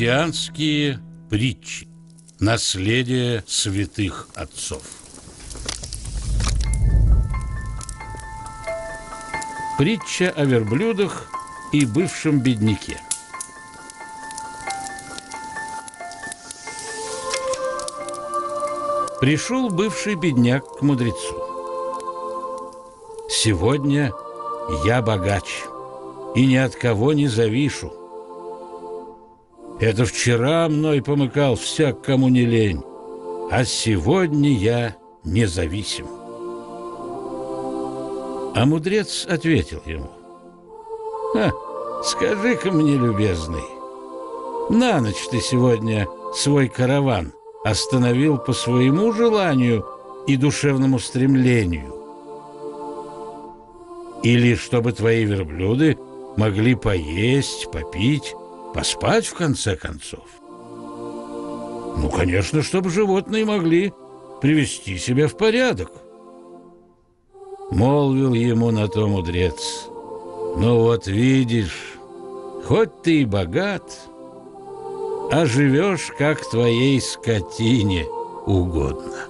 Христианские притчи. Наследие святых отцов. Притча о верблюдах и бывшем бедняке. Пришел бывший бедняк к мудрецу. «Сегодня я богач и ни от кого не завишу. Это вчера мной помыкал всяк, кому не лень, а сегодня я независим». А мудрец ответил ему: скажи-ка мне, любезный, на ночь ты сегодня свой караван остановил по своему желанию и душевному стремлению, или чтобы твои верблюды могли поесть, попить, поспать в конце концов? Ну, конечно, чтобы животные могли привести себя в порядок. Молвил ему на то мудрец: ну вот видишь, хоть ты и богат, а живешь, как твоей скотине угодно.